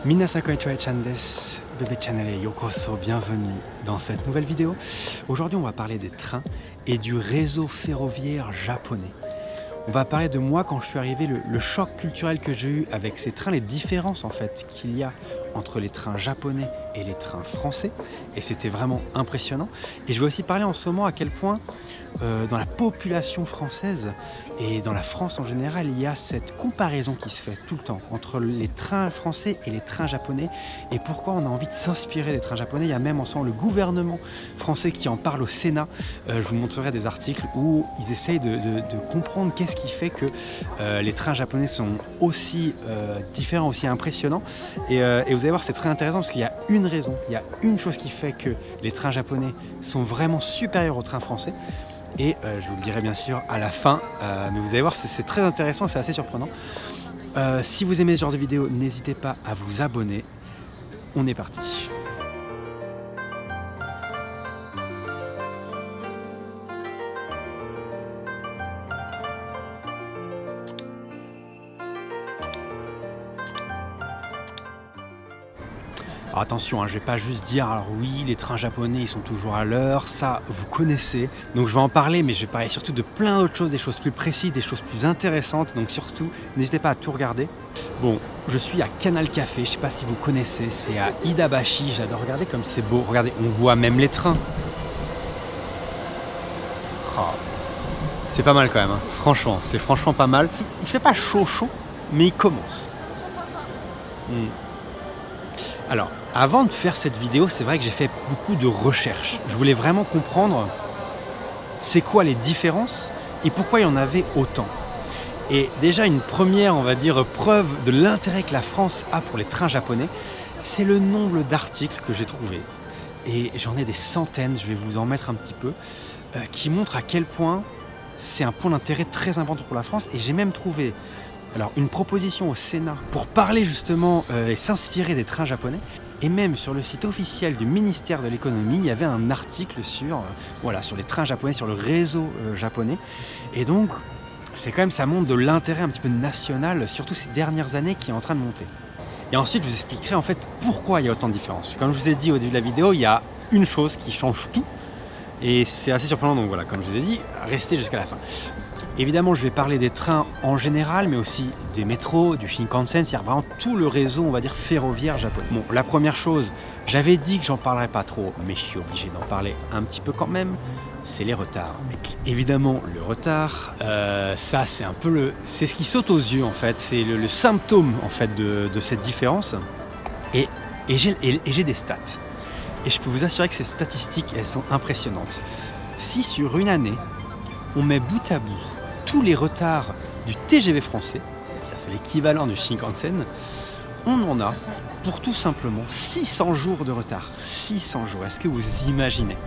Minasan konnichiwa desu, Bébé Channel et Yokoso, bienvenue dans cette nouvelle vidéo. Aujourd'hui on va parler des trains et du réseau ferroviaire japonais. On va parler de moi quand je suis arrivé, le choc culturel que j'ai eu avec ces trains, les différences en fait qu'il y a entre les trains japonais et les trains français, et c'était vraiment impressionnant. Et je vais aussi parler en ce moment à quel point dans la population française et dans la France en général, il y a cette comparaison qui se fait tout le temps entre les trains français et les trains japonais, et pourquoi on a envie de s'inspirer des trains japonais. Il y a même en ce moment le gouvernement français qui en parle au Sénat. Je vous montrerai des articles où ils essayent de comprendre qu'est-ce qui fait que les trains japonais sont aussi différents, aussi impressionnants. Et vous allez voir, c'est très intéressant parce qu'il y a une raison, il y a une chose qui fait que les trains japonais sont vraiment supérieurs aux trains français. Et je vous le dirai bien sûr à la fin, mais vous allez voir, c'est très intéressant, c'est assez surprenant. Si vous aimez ce genre de vidéo, n'hésitez pas à vous abonner. On est parti. Alors attention, je ne vais pas juste dire alors oui, les trains japonais ils sont toujours à l'heure, ça vous connaissez. Donc je vais en parler, mais je vais parler surtout de plein d'autres choses, des choses plus précises, des choses plus intéressantes. Donc surtout, n'hésitez pas à tout regarder. Bon, je suis à Canal Café, je ne sais pas si vous connaissez, c'est à Iidabashi. J'adore regarder comme c'est beau. Regardez, on voit même les trains. Oh, c'est pas mal quand même, franchement, c'est franchement pas mal. Il fait pas chaud, mais il commence. Alors, avant de faire cette vidéo, c'est vrai que j'ai fait beaucoup de recherches. Je voulais vraiment comprendre c'est quoi les différences et pourquoi il y en avait autant. Et déjà, une première, on va dire, preuve de l'intérêt que la France a pour les trains japonais, c'est le nombre d'articles que j'ai trouvés. Et j'en ai des centaines, je vais vous en mettre un petit peu, qui montrent à quel point c'est un point d'intérêt très important pour la France. Et j'ai même trouvé une proposition au Sénat pour parler justement et s'inspirer des trains japonais. Et même sur le site officiel du ministère de l'économie, il y avait un article sur les trains japonais, sur le réseau japonais. Et donc, c'est quand même, ça montre de l'intérêt un petit peu national, surtout ces dernières années, qui est en train de monter. Et ensuite, je vous expliquerai en fait pourquoi il y a autant de différences. Comme je vous ai dit au début de la vidéo, il y a une chose qui change tout. Et c'est assez surprenant, donc voilà, comme je vous ai dit, restez jusqu'à la fin. Évidemment, je vais parler des trains en général, mais aussi des métros, du Shinkansen, c'est-à-dire vraiment tout le réseau, on va dire, ferroviaire japonais. Bon, la première chose, j'avais dit que j'en parlerais pas trop, mais je suis obligé d'en parler un petit peu quand même, c'est les retards. Évidemment, le retard, ça c'est un peu c'est ce qui saute aux yeux en fait, c'est le symptôme en fait de cette différence. Et j'ai des stats. Et je peux vous assurer que ces statistiques, elles sont impressionnantes. Si sur une année, on met bout à bout tous les retards du TGV français, c'est l'équivalent du Shinkansen, on en a pour tout simplement 600 jours de retard. 600 jours, est-ce que vous imaginez?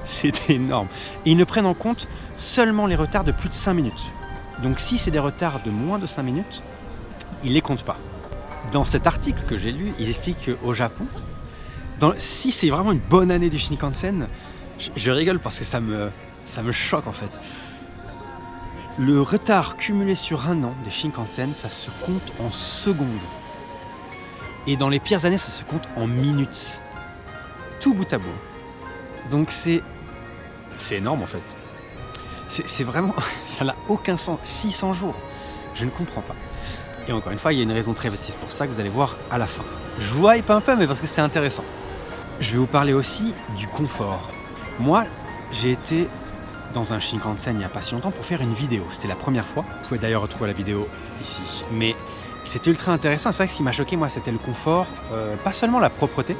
C'est énorme. Et ils ne prennent en compte seulement les retards de plus de 5 minutes. Donc si c'est des retards de moins de 5 minutes, ils ne les comptent pas. Dans cet article que j'ai lu, ils expliquent qu'au Japon, si c'est vraiment une bonne année du Shinkansen, je rigole parce que ça me choque en fait. Le retard cumulé sur un an des Shinkansen, ça se compte en secondes. Et dans les pires années, ça se compte en minutes. Tout bout à bout. Donc c'est énorme en fait. C'est vraiment, ça n'a aucun sens. 600 jours, je ne comprends pas. Et encore une fois, il y a une raison très précise pour ça que vous allez voir à la fin. Je vous hype un peu, mais parce que c'est intéressant. Je vais vous parler aussi du confort. Moi, j'ai été dans un Shinkansen il n'y a pas si longtemps pour faire une vidéo. C'était la première fois. Vous pouvez d'ailleurs retrouver la vidéo ici. Mais c'était ultra intéressant. C'est vrai que ce qui m'a choqué, moi, c'était le confort. Pas seulement la propreté,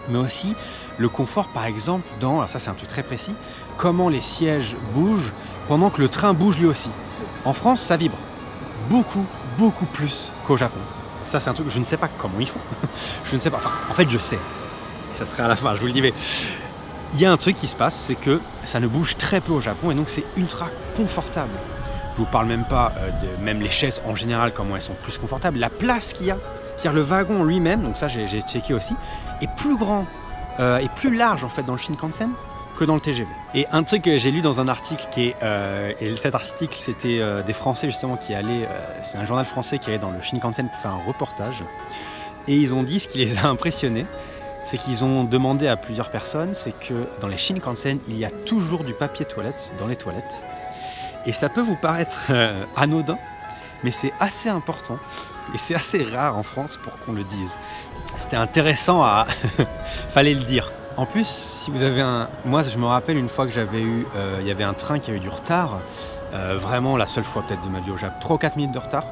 mais aussi le confort, par exemple, alors ça c'est un truc très précis, comment les sièges bougent pendant que le train bouge lui aussi. En France, ça vibre beaucoup plus qu'au Japon. Ça c'est un truc, je ne sais pas comment ils font. Je ne sais pas, enfin, en fait je sais. Ça serait à la fin, je vous le dis, mais il y a un truc qui se passe, c'est que ça ne bouge très peu au Japon et donc c'est ultra confortable. Je vous parle même pas même les chaises en général, comment elles sont plus confortables. La place qu'il y a, c'est-à-dire le wagon lui-même, donc ça j'ai checké aussi, est plus grand et plus large en fait dans le Shinkansen que dans le TGV. Et un truc que j'ai lu dans un article qui est, et cet article c'était des Français justement qui allaient, c'est un journal français qui allait dans le Shinkansen pour faire un reportage. Et ils ont dit, ce qui les a impressionnés, c'est qu'ils ont demandé à plusieurs personnes, c'est que dans les Shinkansen, il y a toujours du papier toilette dans les toilettes. Et ça peut vous paraître anodin, mais c'est assez important. Et c'est assez rare en France pour qu'on le dise. C'était intéressant à... fallait le dire. En plus, si vous avez un... Moi, je me rappelle une fois que j'avais eu... il y avait un train qui a eu du retard. Vraiment la seule fois peut-être de ma vie au Japon. 3 ou 4 minutes de retard.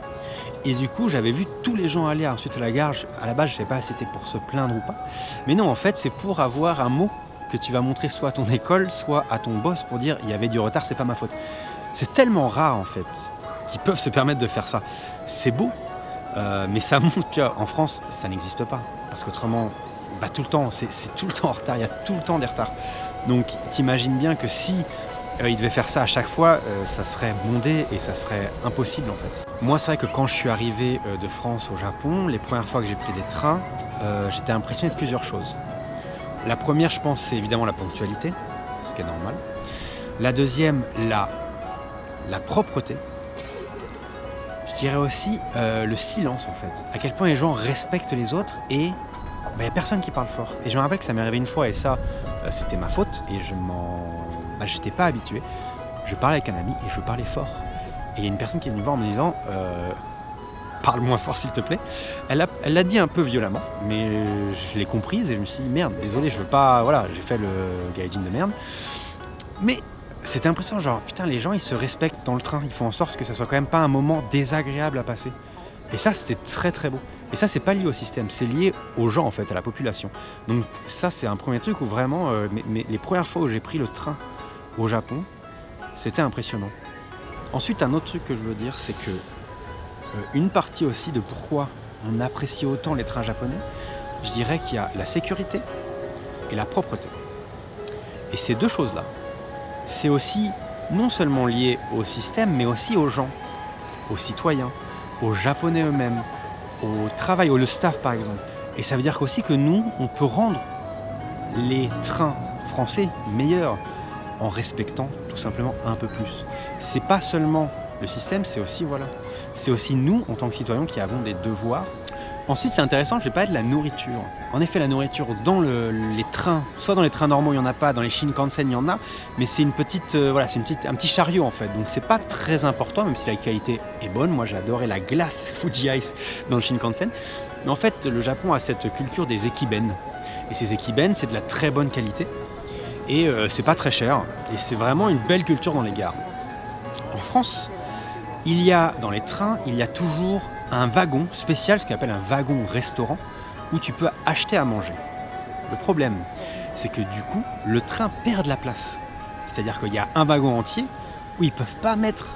Et du coup, j'avais vu tous les gens aller ensuite à la gare. À la base, je ne savais pas si c'était pour se plaindre ou pas. Mais non, en fait, c'est pour avoir un mot que tu vas montrer soit à ton école, soit à ton boss pour dire il y avait du retard, c'est pas ma faute. C'est tellement rare en fait qu'ils peuvent se permettre de faire ça. C'est beau, mais ça montre qu'en France, ça n'existe pas. Parce qu'autrement, tout le temps, c'est tout le temps en retard. Il y a tout le temps des retards. Donc, t'imagines bien que si il devait faire ça à chaque fois, ça serait bondé et ça serait impossible en fait. Moi, c'est vrai que quand je suis arrivé de France au Japon, les premières fois que j'ai pris des trains, j'étais impressionné de plusieurs choses. La première, je pense, c'est évidemment la ponctualité, ce qui est normal. La deuxième, la propreté. Je dirais aussi le silence en fait. À quel point les gens respectent les autres et il n'y a personne qui parle fort. Et je me rappelle que ça m'est arrivé une fois et ça, c'était ma faute et je n'étais pas habitué. Je parlais avec un ami et je parlais fort. Et il y a une personne qui est venue voir en me disant parle moins fort s'il te plaît. Elle l'a dit un peu violemment, mais je l'ai comprise et je me suis dit merde, désolé, je veux pas, voilà, j'ai fait le gaijin de merde. Mais c'était impressionnant, genre putain, les gens ils se respectent dans le train, ils font en sorte que ça soit quand même pas un moment désagréable à passer. Et ça c'était très très beau. Et ça c'est pas lié au système, c'est lié aux gens en fait, à la population. Donc ça c'est un premier truc où vraiment, les premières fois où j'ai pris le train au Japon, c'était impressionnant. Ensuite un autre truc que je veux dire, c'est que une partie aussi de pourquoi on apprécie autant les trains japonais, je dirais qu'il y a la sécurité et la propreté. Et ces deux choses-là, c'est aussi non seulement lié au système, mais aussi aux gens, aux citoyens, aux Japonais eux-mêmes, au travail, au staff par exemple. Et ça veut dire aussi que nous, on peut rendre les trains français meilleurs en respectant tout simplement un peu plus. C'est pas seulement le système, c'est aussi nous en tant que citoyens qui avons des devoirs. Ensuite, c'est intéressant, je vais parler de la nourriture. En effet, la nourriture dans les trains, soit dans les trains normaux, il n'y en a pas, dans les Shinkansen, il y en a, mais c'est un petit chariot en fait. Donc c'est pas très important, même si la qualité est bonne. Moi, j'ai adoré la glace Fuji Ice dans le Shinkansen. Mais en fait, le Japon a cette culture des ekiben. Et ces ekiben, c'est de la très bonne qualité. Et c'est pas très cher. Et c'est vraiment une belle culture dans les gares. En France, dans les trains, il y a toujours un wagon spécial, ce qu'on appelle un wagon restaurant, où tu peux acheter à manger. Le problème, c'est que du coup, le train perd de la place. C'est-à-dire qu'il y a un wagon entier où ils ne peuvent pas mettre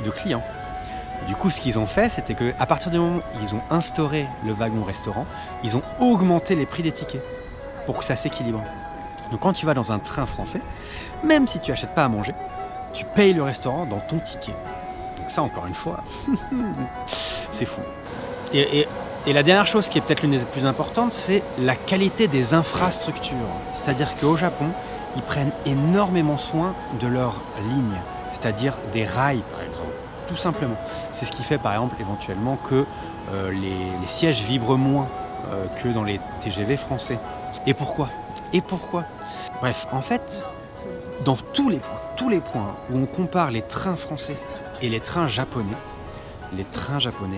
de clients. Du coup, ce qu'ils ont fait, c'était qu'à partir du moment où ils ont instauré le wagon restaurant, ils ont augmenté les prix des tickets pour que ça s'équilibre. Donc quand tu vas dans un train français, même si tu n'achètes pas à manger, tu payes le restaurant dans ton ticket. Donc ça, encore une fois, c'est fou. Et la dernière chose qui est peut-être l'une des plus importantes, c'est la qualité des infrastructures. C'est-à-dire qu'au Japon, ils prennent énormément soin de leurs lignes, c'est-à-dire des rails par exemple, tout simplement. C'est ce qui fait par exemple éventuellement que les sièges vibrent moins que dans les TGV français. Et pourquoi ? Bref, en fait, dans tous les points où on compare les trains français et les trains japonais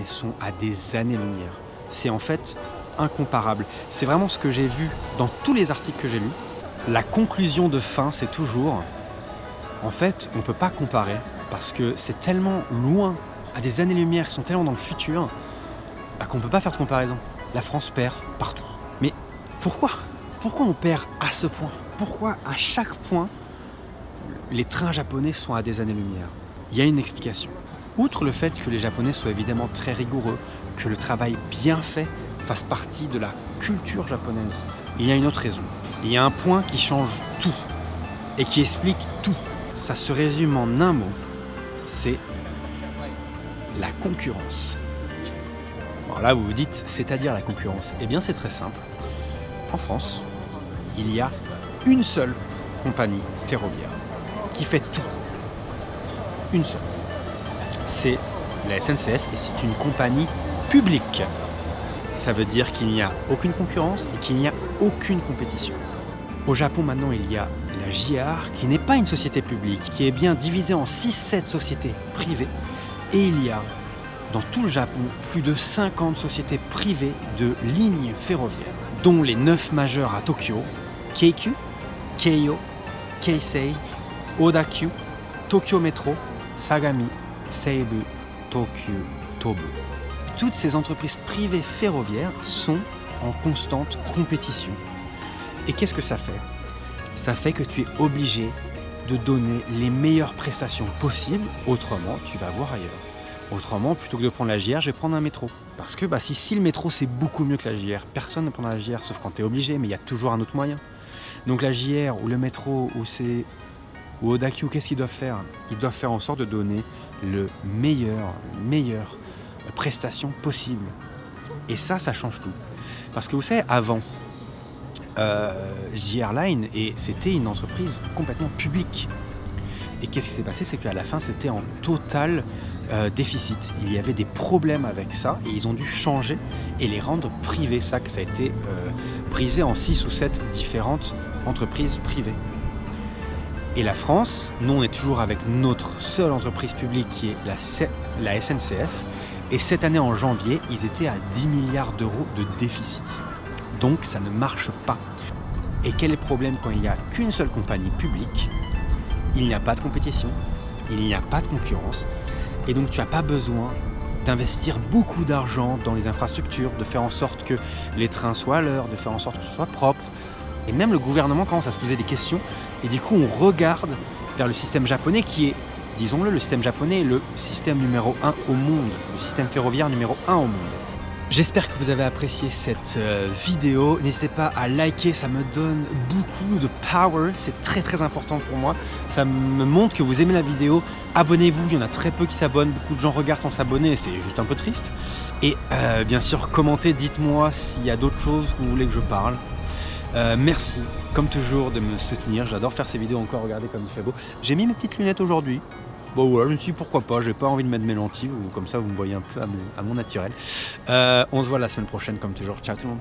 sont à des années-lumière. C'est en fait incomparable. C'est vraiment ce que j'ai vu dans tous les articles que j'ai lus. La conclusion de fin, c'est toujours, en fait, on ne peut pas comparer parce que c'est tellement loin, à des années-lumière, qui sont tellement dans le futur, qu'on ne peut pas faire de comparaison. La France perd partout. Mais pourquoi on perd à ce point ? Pourquoi à chaque point, les trains japonais sont à des années-lumière ? Il y a une explication. Outre le fait que les Japonais soient évidemment très rigoureux, que le travail bien fait fasse partie de la culture japonaise, il y a une autre raison. Il y a un point qui change tout et qui explique tout. Ça se résume en un mot, c'est la concurrence. Alors là, vous vous dites, c'est-à-dire la concurrence ? Eh bien, c'est très simple. En France, il y a une seule compagnie ferroviaire qui fait tout. Une seule. C'est la SNCF et c'est une compagnie publique. ça veut dire qu'il n'y a aucune concurrence et qu'il n'y a aucune compétition. Au Japon, maintenant, il y a la JR, qui n'est pas une société publique, qui est bien divisée en 6-7 sociétés privées. Et il y a, dans tout le Japon, plus de 50 sociétés privées de lignes ferroviaires, dont les 9 majeures à Tokyo, Keikyu, Keiyo, Keisei, Odakyu, Tokyo Metro, Sagami, Seibu, Tokyu, Tobu. Toutes ces entreprises privées ferroviaires sont en constante compétition. Et qu'est-ce que ça fait? Ça fait que tu es obligé de donner les meilleures prestations possibles, autrement tu vas voir ailleurs. Autrement, plutôt que de prendre la JR, je vais prendre un métro. Parce que si le métro c'est beaucoup mieux que la JR, personne ne prendra la JR, sauf quand tu es obligé, mais il y a toujours un autre moyen. Donc la JR ou le métro ou Odakyu, qu'est-ce qu'ils doivent faire? Ils doivent faire en sorte de donner le meilleure prestation possible. Et ça change tout. Parce que vous savez, avant, JR Line, et c'était une entreprise complètement publique. Et qu'est-ce qui s'est passé? C'est qu'à la fin, c'était en total déficit. Il y avait des problèmes avec ça et ils ont dû changer et les rendre privés. Ça a été brisé en 6 ou 7 différentes entreprises privées. Et la France, nous on est toujours avec notre seule entreprise publique qui est la SNCF. Et cette année en janvier, ils étaient à 10 milliards d'euros de déficit. Donc ça ne marche pas. Et quel est le problème quand il n'y a qu'une seule compagnie publique? Il n'y a pas de compétition, il n'y a pas de concurrence. Et donc tu n'as pas besoin d'investir beaucoup d'argent dans les infrastructures, de faire en sorte que les trains soient à l'heure, de faire en sorte que ce soit propre. Et même le gouvernement commence à se poser des questions. Et du coup, on regarde vers le système japonais qui est, disons-le, le système japonais est le système numéro 1 au monde, le système ferroviaire numéro 1 au monde. J'espère que vous avez apprécié cette vidéo. N'hésitez pas à liker, ça me donne beaucoup de power. C'est très très important pour moi. Ça me montre que vous aimez la vidéo. Abonnez-vous, il y en a très peu qui s'abonnent. Beaucoup de gens regardent sans s'abonner, c'est juste un peu triste. Et bien sûr, commentez, dites-moi s'il y a d'autres choses que vous voulez que je parle. Merci, comme toujours, de me soutenir. J'adore faire ces vidéos encore, regardez comme il fait beau. J'ai mis mes petites lunettes aujourd'hui. Bon voilà, je me suis dit pourquoi pas, j'ai pas envie de mettre mes lentilles, ou comme ça vous me voyez un peu à mon naturel. On se voit la semaine prochaine comme toujours, ciao tout le monde.